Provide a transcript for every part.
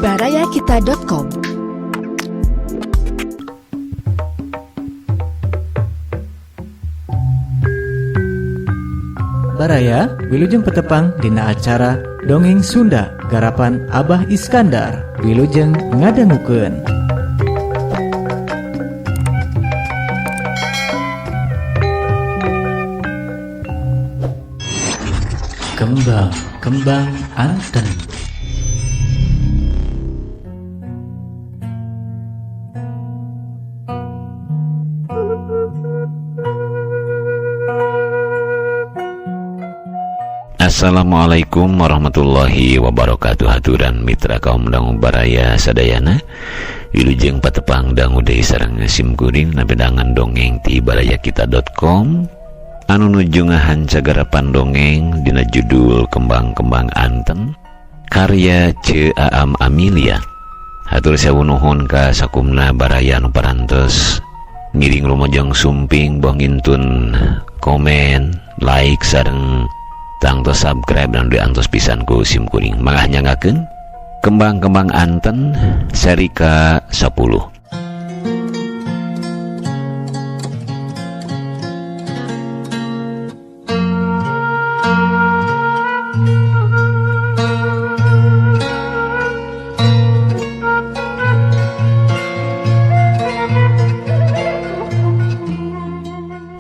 barayakita.com. Baraya wilujeng petepang dina acara Dongeng Sunda garapan Abah Iskandar. Wilujeng ngadangukeun. Kembang Anten. Assalamualaikum warahmatullahi wabarakatuh. Haturan mitra kaum dangu baraya sadayana, wilujeng patepang dangu deui sareng simkuring nabedangan dongeng ti barayakita.com anu nuju ngahanca garapan dongeng dina judul Kembang Anten karya Ce Aam Amelia. Hatur sewu nuhun ka sakumna baraya anu parantos ngiring rumojang sumping bongintun komen, like sareng tangtos subscribe dan diantos pisan ku sim kuning. Mangah nyangakeun Kembang Anten seri ke-10.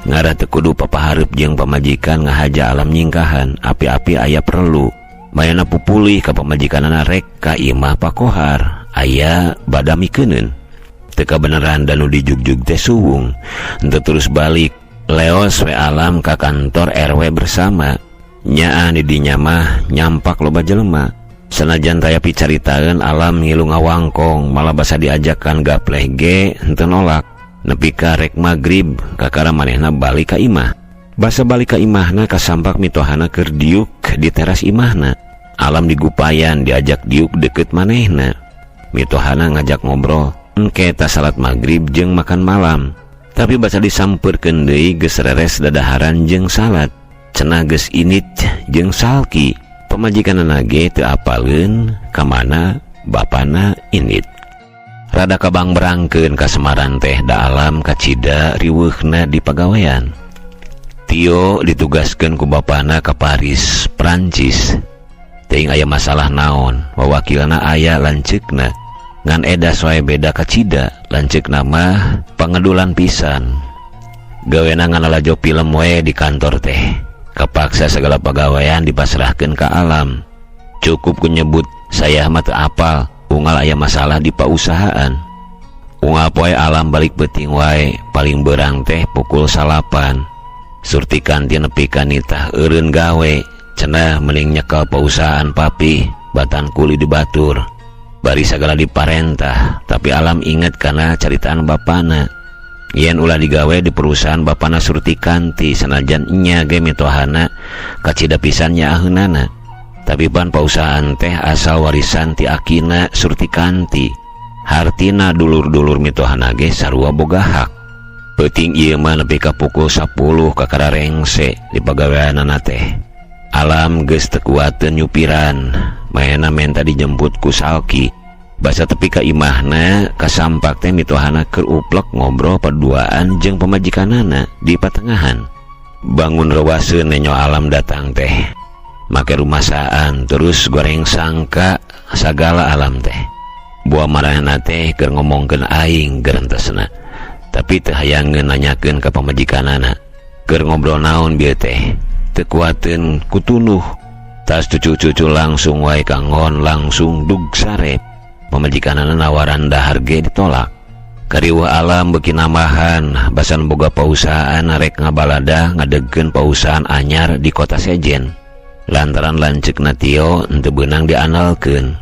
Ngara teu kudu papahareup jeung pamajikan ngahaja alam nyingkahan, api-api aya perlu mayana pupulih ka pamajikanana rek ka imah pakohar aya badamikeun teu kabeneran dan nu dijugjug teh suwung henteu terus balik leos we alam ka kantor RW bersama nyaa di dinya mah nyampak loba jelema sanajan taya picaritaeun alam ngilu ngawangkong malah basa diajakan gapleh ge henteu nolak. Nepi ka rek magrib kakara manehna balik ka imah. Basa balik ka imahna kasampak mitohana keur diuk di teras imahna. Alam digupayan diajak diuk deket manehna. Mitohana ngajak ngobrol engke ta salat magrib jeung makan malam. Tapi basa disampeurkeun deui geus reres dadaharan jeung salat. Cenah geus init jeung salki. Pamajikanana ge teu apaleun ka mana bapana init. Rada kabang berangkeun ka Semaran teh da alam kacida riweuhna di pagawean. Tio ditugaskeun ku bapana ka Paris, Prancis. Teuing aya masalah naon, wawakilna aya lanceukna. Ngan edas wae beda kacida, lanceukna mah pangedulan pisan. Gawena nganalajo film wae di kantor teh. Kapaksa segala pagawean dipasrahkeun ka alam. Cukup ku nyebut saya mah teu apal. Unggal aya masalah di pausahaan. Unggal poe alam balik peuting wae paling beurang teh pukul 8. Surtikan ti nepi ka nitah eureun gawe cenah mending nyekel pausahaan papi batan kuli dibatur. Bari sagala diparentah tapi alam inget kana caritaan bapana. Yen ulah digawe di perusahaan bapana Surtikanti sanajan nya ge mitohana kacida pisan nyaaheunana. Tapi pan pausahaan teh asal warisan ti akina Surtikanti. Hartina dulur-dulur mitohana ge sarua boga hak. Peuting ieu mah nepi ka pukul 10 kakara rengse di pagaweanana teh. Alam geus teu kuateun nyupiran. Mayana menta dijemput ku salki. Basa tepi ka imahna kasampak teh mitohana keur uplek ngobrol paduaan jeung pamajikanana di patengahan. Bangun rewaseun nenyo alam datang teh. Make rumasaan terus goreng sangka sagala alam teh. Buah marahna teh keur ngomongkeun aing gerentesna. Tapi teu hayangeun nanyakeun ka pamajikanana. Keur ngobrol naon bieu teh? Teu kuateun kutunuh. Tas cucu-cucu langsung wae kangon langsung dug sarep. Pamajikanana nawaran dahar ge ditolak. Karieuh alam beuki nambahan basan boga pausahaan rek ngabalada ngadegkeun pausahaan anyar di kota Sejen. Lantaran lanceukna Tio henteu beunang diandalkeun.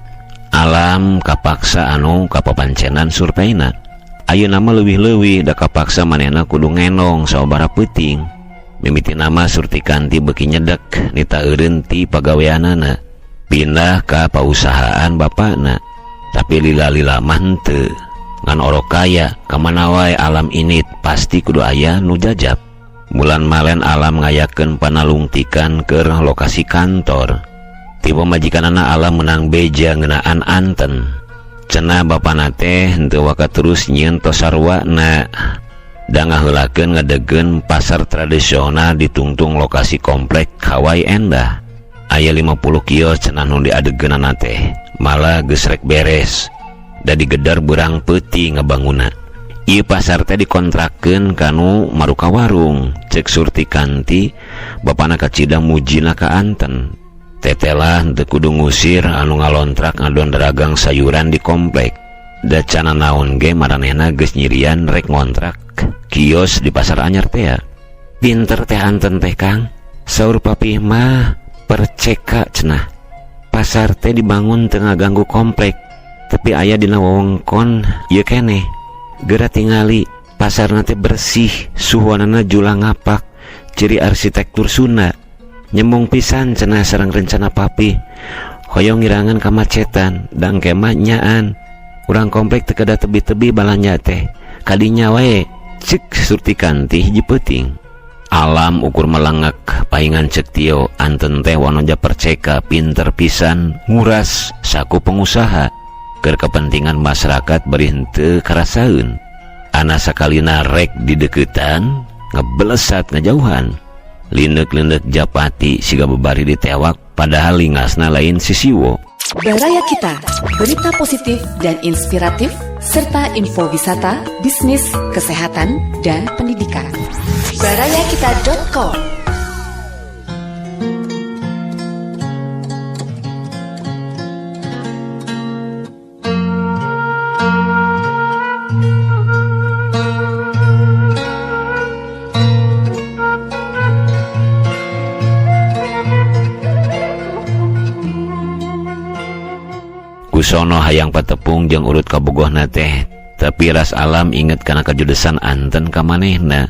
Alam kapaksa anu kapapancenan surpena. Ayeuna mah leuwih-leuwih da kapaksa manehna kudu ngenong sababaraha peuting. Mimiti nama Surtikanti beuki nyedek nita eureun ti pagaweanana. Pindah ka pausahaan bapana. Tapi lila-lila mah henteu. Ngan orok kaya kamana wae alam init pasti kudu aya nu jajab. Bulan malen alam ngayakeun panalungtikan ke lokasi kantor. Ti pamajikanana alam menang beja ngeunaan anten. Cenah bapana teh henteu waka terus nyieun tos sarwana. Da ngaheulakeun ngadegen pasar tradisional di tungtung lokasi komplek Hawaii Endah. Aya 50 kios cenah nu diadegeunana teh. Malah geus rek beres. Da digedar beurang peuting ngabangunna. Ieu pasar teh dikontrakeun kanu maruka warung. Cek Surti Kanti, bapana kacida mujina ka anten. Tetelah teu kudu ngusir anu ngalontrak ngadon dagang sayuran di komplek. Da cana naon ge maranehna geus nyirian rek ngontrak kios di pasar anyar teh. Pinter teh anten teh Kang. Saur papih mah perceka cenah. Pasar teh dibangun teu ngaganggu komplek, tapi aya dina wewengkon ieu keneh. Geura tingali pasarna teh bersih, suhuanana julang ngapak, ciri arsitektur Sunda. Nyemong pisan cenah sareng rencana papih. Hoyong ngirangan kamacetan, dang kemah nyaan. Urang komplek teu kada tebi-tebi balanja teh. Kadinya wae, cek Surti Kanti hiji peuting. Alam ukur melengek paingan cek Tio, anten teh wanoja perceka pinter pisan nguras saku pengusaha. Keur kepentingan masyarakat bari henteu karasaeun. Ana sakalina rek di deukeutan, ngebelesat ngajauhan. Lineuk-lineuk Japati siga bebari ditewak padahal lingasna lain sisiwo. Baraya Kita, berita positif dan inspiratif serta info wisata, bisnis, kesehatan, dan pendidikan. barayakita.com. Kusono hayang patepung jeung urut kabogohna teh, tapi ras alam inget kana kajudesan anten ka manehna.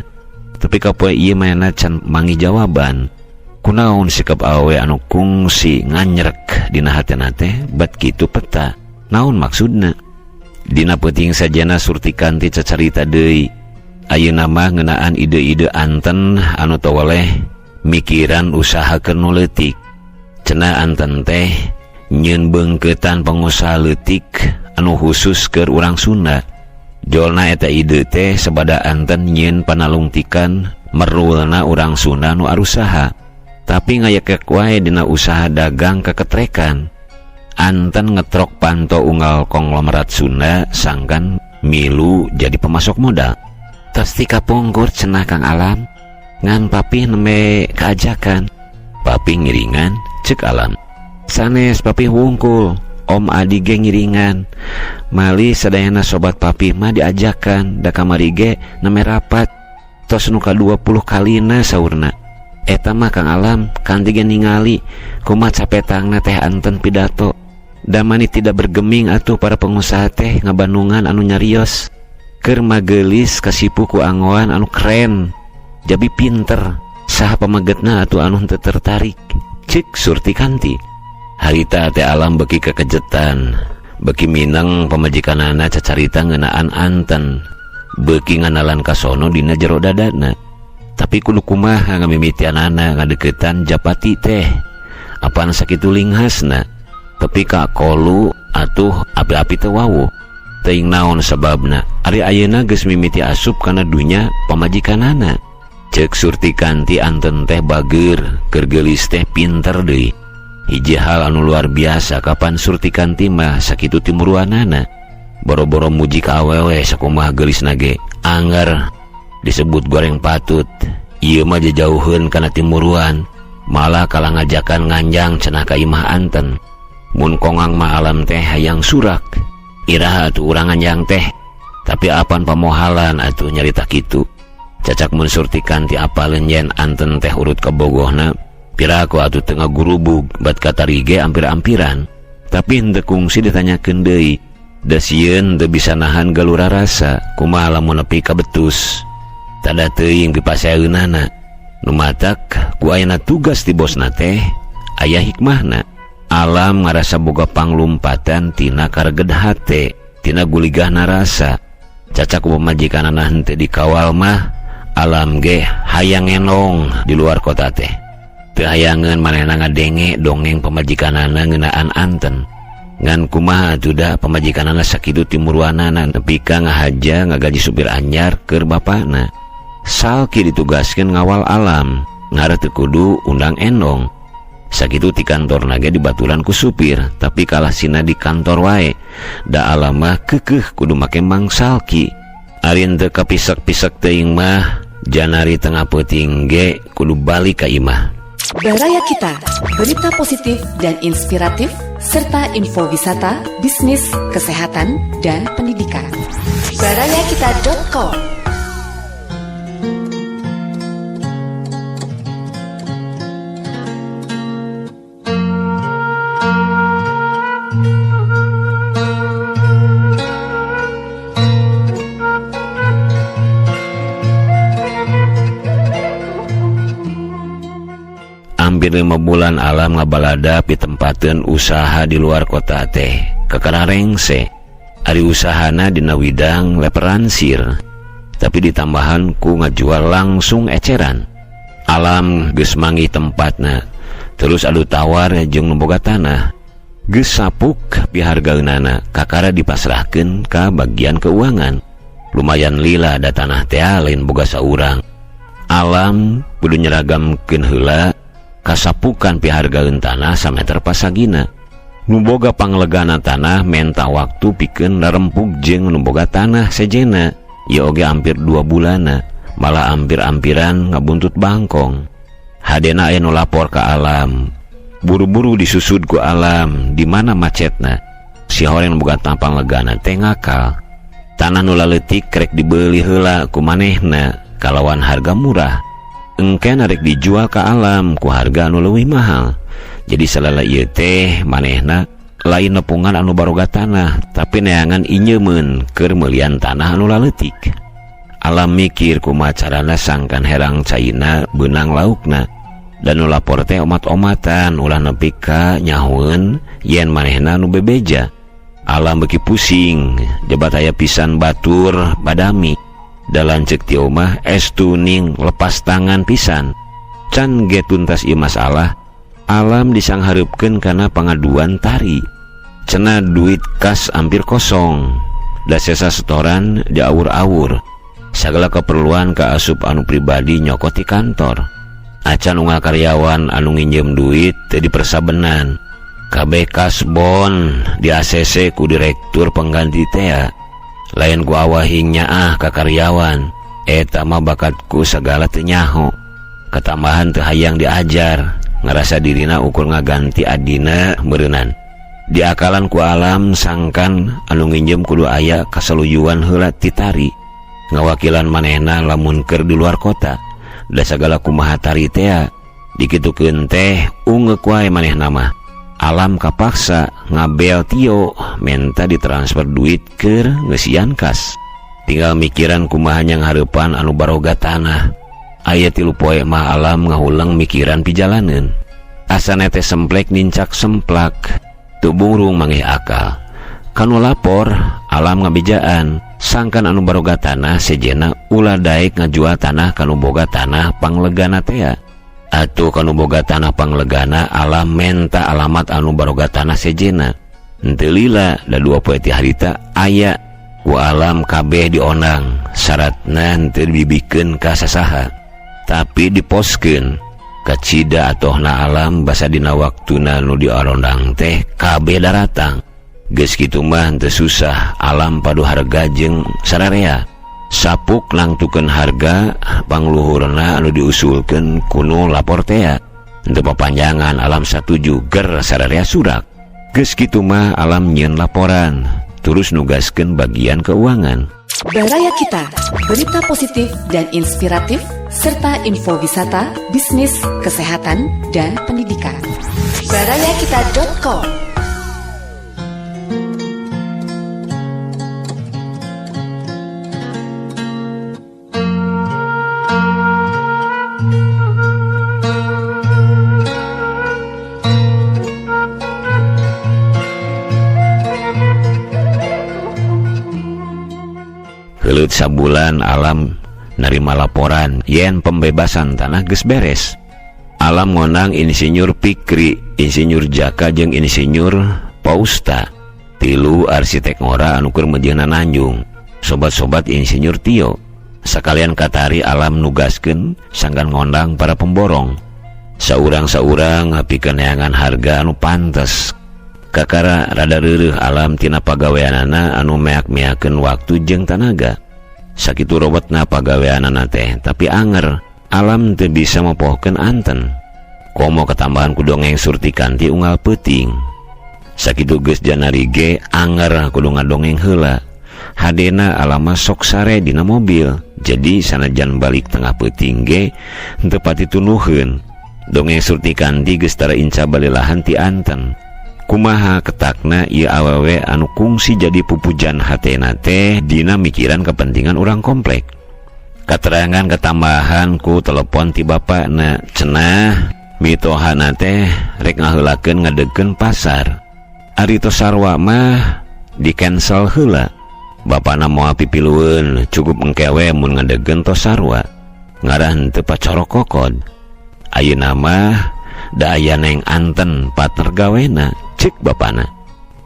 Tapi kapoe ieu manehna can mangi jawaban. Kunaon sikap awewe anu kungsi nganyerek dina hatena teh bat kitu peta. Naon maksudna? Dina peuting sajana Surti Kanti cacarita deui. Ayeuna mah ngeunaan ide-ide anten anu toweleh mikiran usahakeun nu leutik. Cenah anten teh nyieun beungkeutan pengusaha leutik anu khusus keur urang Sunda. Jolna eta ide teh sabada anten nyieun panalungtikan merulna urang Sunda nu arusaha. Tapi ngayekek wae dina usaha dagang kaketrekan. Anten ngetrok panto unggal konglomerat Sunda sangkan milu jadi pemasok modal. Tos ti kapungkur cenah Kang Alam. Ngan papih nembe kaajakan. Papih ngiringan cek Alam. Sanes papih wungkul, Om Adi ge ngiringan. Mali sadayana sobat papih mah diajakan, da kamari ge neme rapat. Tos nu ka-20 kalina saurna. Eta mah Kang Alam kanti ge ningali kumaha capetangna teh anten pidato. Da mani tidak bergeming atuh para pengusaha teh ngabandungan anu nyarios. Keur magelis kasipu ku angoan anu keren. Jabi pinter. Saha pamagetna atuh anu teu tertarik. Cik Surti Kanti. Harita teh Alam beki kekejetan, beki mineng pamajikanana cacarita ngeunaan anten, beki nganalan kasono dina jero dadana. Tapi kudu kumaha ngamimitianana ngadeuketan Japati teh. Apaan sakitu linghasna? Tapi ka kolu atuh api-api teu wawuh. Teuing naon sababna? Ari ayeuna geus mimiti asup kana dunya pamajikanana. Cek Surti Kanti anten teh bageur, keur geulis teh pinter deui. Hiji hal anu luar biasa kapan Surti Kanti mah sakitu timuruanana. Boro-boro muji ka awewe sakumaha geulisna ge anggar disebut goreng patut. Ieu mah jauheun kana timuruan, malah kalah ngajakan nganjang cenah ka imah anten. Mun kongang mah Alam teh hayang surak. Iraha atuh urang nganjang teh. Tapi apan pamohalan atuh nyarita kitu. Cacak mun Surti Kanti apaleun yen anten teh urut kabogohna. Piraku atuh tengah gurubug bat katarige ampir-ampiran. Tapi henteu kungsi ditanyakeun deui. Da sieun teu bisa nahan galura rasa kumaha lamun nepi ka betus. Tada teuing pipasaeunana. Nu matak ku ayeuna tugas ti bosna teh aya hikmahna. Alam ngarasa boga panglumpatan tina kareged hate, tina guligahna rasa. Cacak pamajikanana henteu dikawal mah Alam ge hayang enong di luar kota teh. Teu hayangeun manehna ngadenge dongeng pamajikanana ngeunaan anten. Ngan kumaha tuda pamajikanana sakitu timuruanana nepi ka ngahaja ngagaji supir anyar keur bapana. Salki ditugaskeun ngawal Alam, ngara teu kudu undang endong. Sakitu ti kantor nage dibaturan ku supir, tapi kalah sina di kantor wae. Da Alam mah keukeuh kudu make Mang Salki. Arin teu kapisek-pisek teuing mah, janari tengah peuting ge kudu balik ka imah. Baraya Kita, berita positif dan inspiratif, serta info wisata, bisnis, kesehatan, dan pendidikan. barayakita.com. Hampir 5 bulan Alam ngabalada pitempateun usaha di luar kota teh kakara rengse. Ari usahana dina widang leperansir, tapi ditambahan ku ngajual langsung eceran. Alam geus manggih tempatna, terus adu tawar jeung nu boga tanah. Geus sapuk pihargaeunana kakara dipasrahkeun ka bagian keuangan. Lumayan lila da tanah teh lain boga saurang. Alam kudu nyeragamkeun heula kasapukan pihargaeun tanah sameter pasagina. Nu boga panglegana tanah menta waktu pikeun larempug jeung nu boga tanah sejena. Ieu oge hampir 2 bulana, malah hampir-hampiran ngabuntut bangkong. Hadena aya nu lapor ka Alam. Buru-buru disusud ku Alam, di mana macetna. Si horeng boga tampang legana teh ngakal. Tanah nu laleutik krek dibeuli heula ku manehna kalawan harga murah. Engke narek dijual ke Alam ku harga anu leuwih mahal. Jadi salala ieu teh manehna lain nepungan anu baroga tanah, tapi neangan inyeumeun keur meulieun tanah anu laleutik. Alam mikir kumaha carana sangkan herang caina beunang laukna. Dan nu lapor teh omat-omatan ulah nepi ka nyahoeun yen manehna nu bebeja. Alam beuki pusing, jabat aya pisan batur badami. Dalam cek ti omah estu ning lepas tangan pisan. Can ge tuntas ieu masalah, Alam disanghareupeun kana pangaduan tari. Cenah duit kas hampir kosong, da sesa setoran diawur-awur. Sagala keperluan ka asup anu pribadi nyokot di kantor. Acan unggal karyawan anu nginjem duit teu dipersabenan. Kabeh kas bon di ACC ku direktur pengganti teh. Lain ku awahingnya ka karyawan, eta mah bakatku segala teu nyaho. Ketambahan teu hayang diajar, ngarasa dirina ukur ngaganti adina meureunan. Diakalan ku Alam sangkan anu nginjem kudu aya kasaluyuan heula ti tari. Ngawakilan manehna lamun keur di luar kota. Da sagala kumaha tari teh dikitukeun teh ungeuk wae manehna mah. Alam kapaksa ngabel Tio menta ditransfer duit keur ngeusian kas. Tinggal mikiran kumaha nyanghareupan anu baroga tanah. Aya 3 poe mah Alam ngahulang mikiran pijalaneun. Asana teh semplek nincak semplak, teu burung manggih akal. Kanu lapor Alam ngabejaan, sangkan anu baroga tanah sejena ulah daek ngajual tanah kanu boga tanah panglegana teh. Atuh kanu boga tanah panglegana Alam menta alamat anu baroga tanah sejena. Henteu lila da 2 poe ti harita aya ku Alam kabeh diondang, syaratna henteu dibikeun ka sasaha, tapi diposkeun ka cida atohna Alam basa dina waktuna nu diarondang teh kabeh daratang. Geus kitu mah henteu susah, Alam padu harga jeung sararea. Sapuk nangtukeun harga pangluhurna anu diusulkeun kuno lapor teh. Henteu papanjangan Alam satuju ger sararea surak. Geus kitu mah Alam nyieun laporan, terus nugaskeun bagian keuangan. Baraya Kita, berita positif dan inspiratif, serta info wisata, bisnis, kesehatan, dan pendidikan. barayakita.com. Heuleut sabulan Alam narima laporan yen pembebasan tanah geus beres. Alam ngonang Insinyur Pikri, Insinyur Jaka jeung Insinyur Fausta. 3 arsitek ngora anu keur medieuna nanjung. Sobat-sobat insinyur Tio, sakalian katari alam nugaskeun sanggan ngondang para pemborong. Saurang-saurang hapikeun neangan harga anu pantes. Kakara rada reureuh alam tina pagaweanana anu meak-meakeun waktu jeung tanaga. Sakitu robotna pagaweanana teh, tapi anger alam teu bisa mopohkeun anten. Komo ketambahan ku dongeng Surti Kanti unggal peuting. Sakitu geus janari ge anger kudu ngadongeng heula. Hadena alama sok sare dina mobil. Jadi sanajan balik tengah peuting ge henteu pati tunuhkeun. Dongeng Surti Kanti geus tara inca balelahan ti anten. Kumaha ketakna ieu awewe anu kungsi jadi pupujan hatena teh dina mikiran kepentingan urang komplek. Katerangan ketambahan ku telepon ti bapakna, cenah mitohana teh rek ngaheulakeun ngadegkeun pasar. Ari tos sarwa mah di cancel heula. Bapana moal pipilueun cukup engkewe mun ngadegkeun tos sarwa. Ngaran teu pacorok kokod. Ayeuna mah da aya neng anten partner gawena, cek bapana.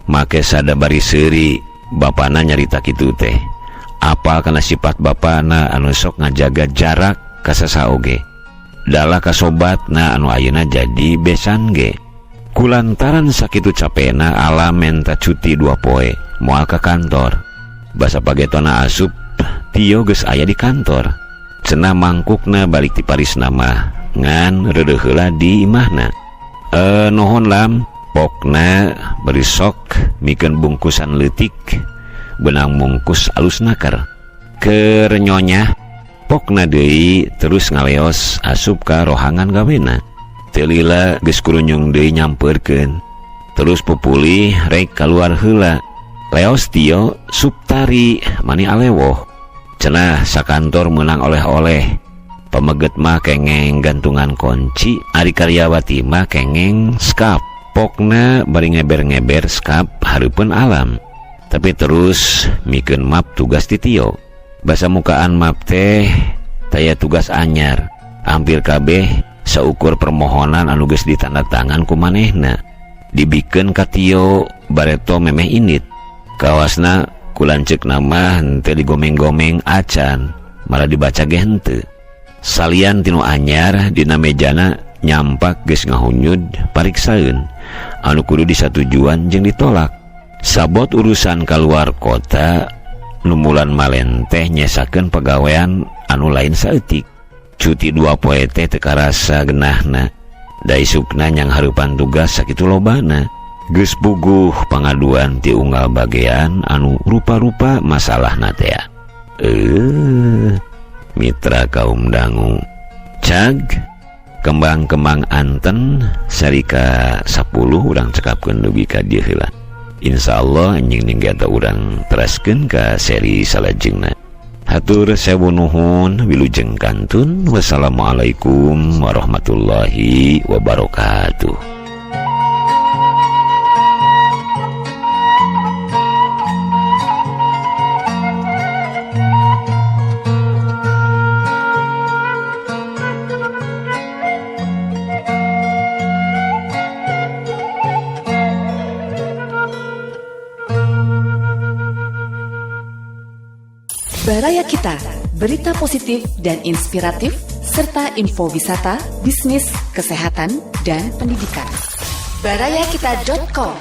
Make sadabari seuri bapana nyarita kitu teh. Apal kana sifat bapana anu sok ngajaga jarak ka sasaoge. Dalah kasobatna anu ayeuna jadi besan ge. Kulantaran sakitu capena alam menta cuti 2 poe moal ka kantor. Basa pagetona asup Tio geus aya di kantor. Cenah mangkukna balik ti parisna mah ngan reureuh heula di imahna. Nuhun lam, pokna beri sok mikeun bungkusan leutik benang mungkus alus nakar. Keur nyonya pokna deui terus ngaleos asup ka rohangan gawena. Teu lila geus kurunyung deui nyampeurkeun. Terus pupuli rek kaluar heula. Leos Tio subtari mani alewoh. Cenah sakantor meunang oleh-oleh. Pameget mah kengeng gantungan kunci, ari karyawati mah kengeng skap. Pokna bari ngeber-ngeber skap hareupeun alam. Tapi terus mikeun map tugas ti Tio. Basa mukaan map teh taya tugas anyar. Hampir kabeh saukur permohonan anu geus ditandatangan ku manehna. Dibikeun ka Tio bareto memeh init. Kawasna kulanceuk nama henteu digomeng-gomeng acan, malah dibaca ge henteu. Salian tinu anyar dina mejana nyampak geus ngahunyud pariksaeun anu kudu disatujuan jeung ditolak. Sabot urusan kaluar kota numulan malen teh nyesakeun pagawean anu lain saeutik. Cuti 2 poe teh teu karasa genahna. Da isukna nyang hareupan tugas sakitu lobana. Geus puguh pangaduan ti unggal bagean anu rupa-rupa masalahna teh. Mitra kaum dangu. Cag kembang-kembang anten sarika 10 urang cekapkeun dugi ka dieu heula. Insyaallah anjing ninggata urang teraskeun ka seri salajengna. Hatur sewu nuhun wilujeng kantun. Wassalamualaikum warahmatullahi wabarakatuh. Baraya Kita, berita positif dan inspiratif, serta info wisata, bisnis, kesehatan, dan pendidikan. Barayakita.com